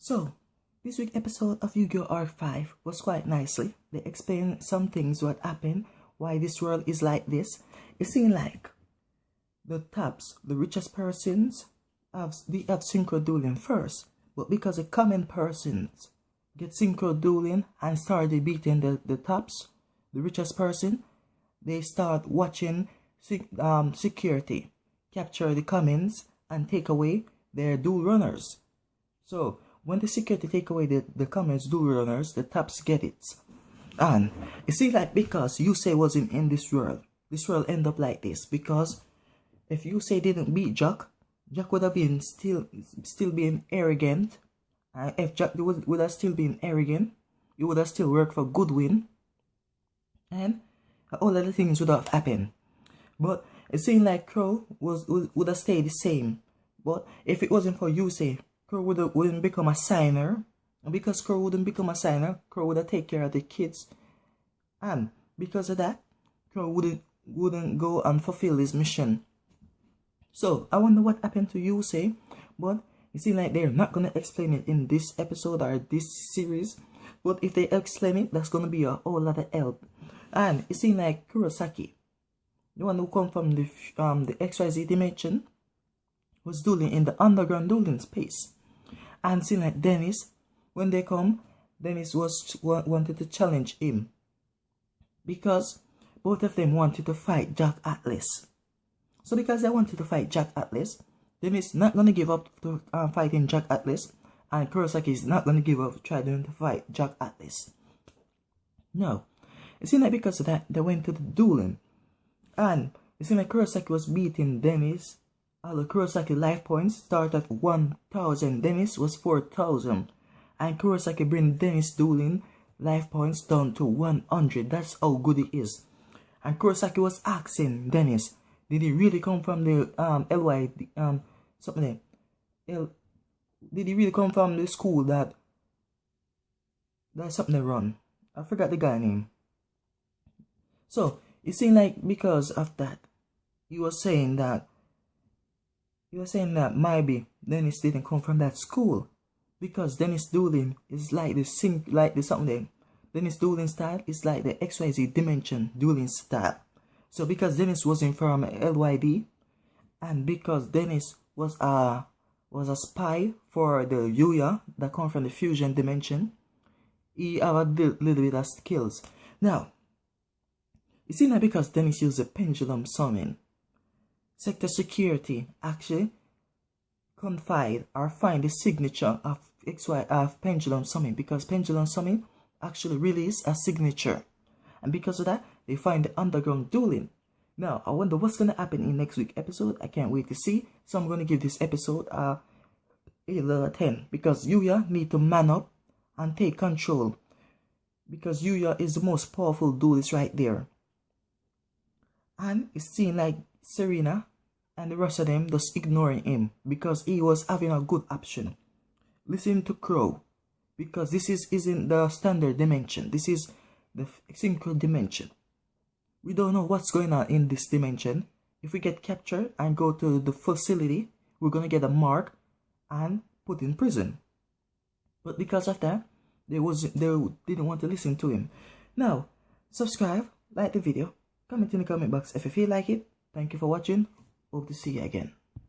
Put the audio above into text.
So, this week's episode of Yu-Gi-Oh! Arc 5 was quite nicely. They explained some things what happened, why this world is like this. It seemed like the tops, the richest persons, they have synchro dueling first. But because the common persons get synchro dueling and started beating the tops, the richest person, they start watching security capture the commons and take away their duel runners. So, when the security take away the commons duel runners, the tops get it. And it seems like because Yusei wasn't in this world end up like this. Because if Yusei didn't beat Jack would have been still being arrogant. If Jack would have still been arrogant, he would have still worked for Goodwin. And all other things would have happened. But it seemed like Crow would have stayed the same. But if it wasn't for Yusei, Crow wouldn't become a signer. And because Crow wouldn't become a signer, Crow would have taken care of the kids. And because of that, Crow wouldn't go and fulfill his mission. So, I wonder what happened to Yusei. But it seems like they're not going to explain it in this episode or this series. But if they explain it, that's going to be a whole lot of help. And it seems like Kurosaki, the one who come from the XYZ dimension, was dueling in the underground dueling space. And seeing like Dennis, when they come, Dennis wanted to challenge him. Because both of them wanted to fight Jack Atlas. So because they wanted to fight Jack Atlas, Dennis not going to give up to fighting Jack Atlas. And Kurosaki is not going to give up trying to fight Jack Atlas. No. It seemed like because of that, they went to the dueling. And it seemed like Kurosaki was beating Dennis. Although Kurosaki life points start at 1,000, Dennis was 4,000. And Kurosaki bring Dennis dueling life points down to 100. That's how good he is. And Kurosaki was asking Dennis, did he really come from the did he really come from the school that something they run? I forgot the guy name. So it seemed like because of that, he was saying that maybe Dennis didn't come from that school. Because Dennis dueling is like Dennis dueling style is like the XYZ dimension dueling style. So because Dennis wasn't from LYD, and because Dennis was a spy for the Yuya that come from the fusion dimension, he have a little bit of skills. Now, it seems like because Dennis used a pendulum summon, Sector Security actually confide or find the signature of pendulum summon, because pendulum summon actually release a signature, and because of that they find the underground dueling. Now I wonder what's gonna happen in next week's episode. I can't wait to see. So I'm gonna give this episode a 10 because Yuya need to man up and take control, because Yuya is the most powerful duelist right there. And it seems like Serena and the rest of them just ignoring him because he was having a good option. Listen to Crow, because this isn't the standard dimension. This is the synchro dimension. We don't know what's going on in this dimension. If we get captured and go to the facility, we're gonna get a mark and put in prison. But because of that, they didn't want to listen to him. Now, subscribe, like the video, comment in the comment box if you feel like it. Thank you for watching. Hope to see you again.